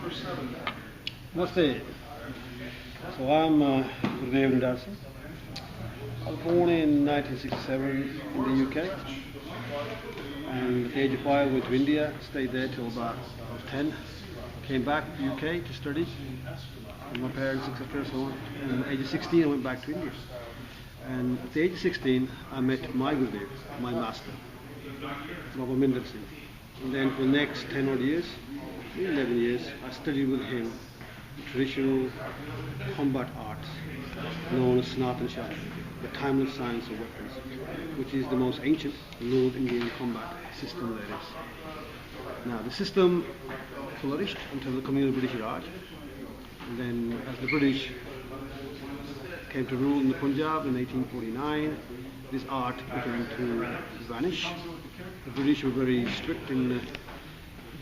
Namaste. So I'm Gurdev Nidar Singh. I was born in 1967 in the UK, and at the age of 5 went to India, stayed there till about I was 10. Came back to the UK to study with my parents, etc. So on. And at the age of 16 I went back to India. And at the age of 16 I met my Gurdev, my master, Nidar Singh. And then for the next 10 odd years, 11 years, I studied with him traditional combat arts known as Sanatan, the timeless science of weapons, which is the most ancient North Indian combat system there is. Now, the system flourished until the coming of the British Raj, and then as the British came to rule in the Punjab in 1849, this art began to vanish. The British were very strict in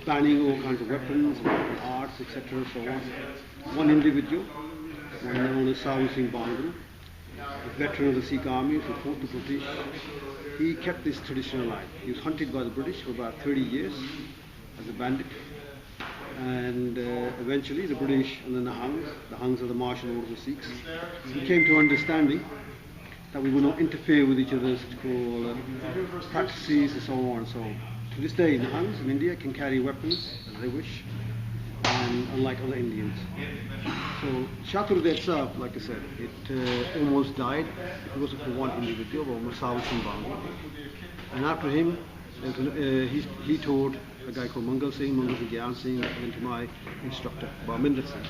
banning all kinds of weapons, arts, etc. so on. One individual, one known as Sanatan Singh Nihang, a veteran of the Sikh army who fought the British, he kept this tradition alive. He was hunted by the British for about 30 years as a bandit, and eventually the British and the Nihangs are the martial order of the Sikhs, we came to understanding that we would not interfere with each other's practices and so on and so on. To this day, Nihangs in India can carry weapons as they wish, and unlike other Indians. So Shaturda itself, like I said, it almost died. It wasn't for one individual, Sanatan Singh Nihang. And after him, he taught a guy called Mangal Singh Singh, and to my instructor, Nidar Singh.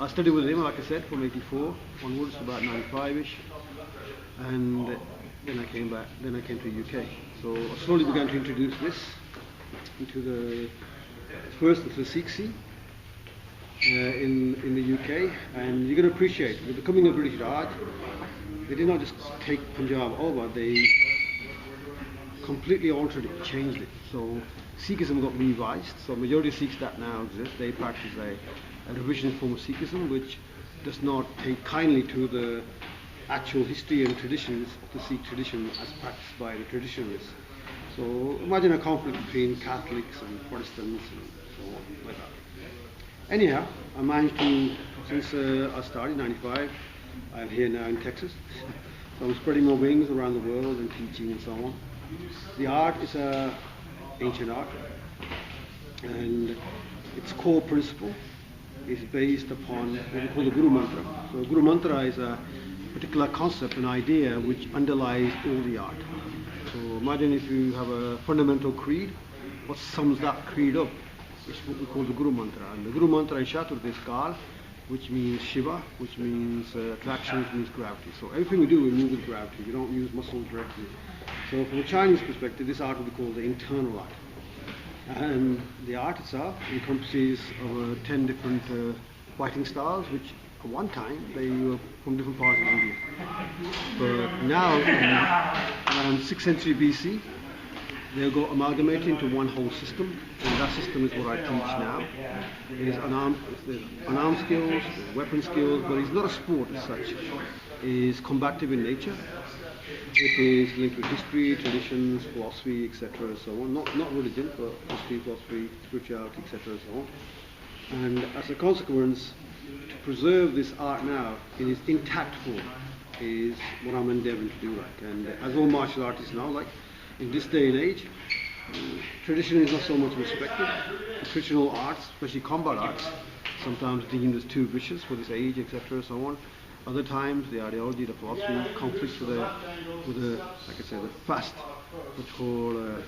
I studied with him, like I said, from 84 onwards to about 95-ish, and then I came back. Then I came to the UK. So I slowly began to introduce this into the Sikh scene in the UK, and you're going to appreciate with the coming of British Raj, they did not just take Punjab over; they completely altered it, changed it. So Sikhism got revised. So majority of Sikhs that now exist, they practice a revisionist form of Sikhism, which does not take kindly to the actual history and traditions of the Sikh tradition as practiced by the traditionalists. So imagine a conflict between Catholics and Protestants and so on, like that. Anyhow, I managed to, since I started in 95, I'm here now in Texas. So I'm spreading my wings around the world and teaching and so on. The art is an ancient art, and its core principle is based upon what we call the Guru Mantra. So Guru Mantra is a particular concept, an idea which underlies all the art. So imagine if you have a fundamental creed, what sums that creed up is what we call the Guru Mantra. And the Guru Mantra in Shaturda is Kal, which means Shiva, which means attraction, which means gravity. So everything we do, we move with gravity. You don't use muscles directly. So from a Chinese perspective, this art will be called the internal art. And the art itself encompasses of 10 different fighting styles, which at one time they were from different parts of India. But now, around 6th century BC, they got amalgamated into one whole system, and that system is what I teach now. It is unarmed skills, weapon skills, but it's not a sport as such. It is combative in nature. It is linked with history, traditions, philosophy, etc. and so on. Not religion, but history, philosophy, spirituality, etc. and so on. And as a consequence, to preserve this art now in its intact form is what I'm endeavouring to do. And as all martial artists now, in this day and age, tradition is not so much respected. The traditional arts, especially combat arts, sometimes deemed as too vicious for this age, etc. and so on. Other times, the ideology, the philosophy conflicts with the like I said, the fast, what's called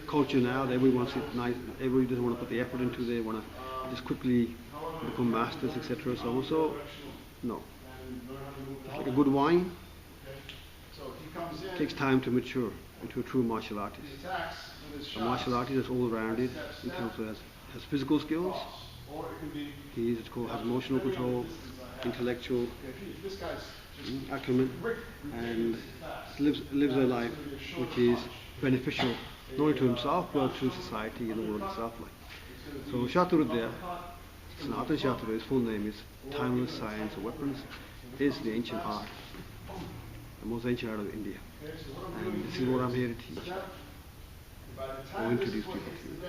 culture now. Everybody wants it nice. Everybody doesn't want to put the effort into. They want to just quickly become masters, etc. and so on. So, no. It's like a good wine. It takes time to mature into a true martial artist. A martial artist is all-rounded in terms of has physical skills. He has emotional control, intellectual acumen, and lives a life which is beneficial not only to himself but to society and the world itself. So Shaturda, Sanatan Shaturda, his full name is Timeless Science of Weapons, is the ancient art, the most ancient art of India, and this is what I'm here to teach or introduce people to.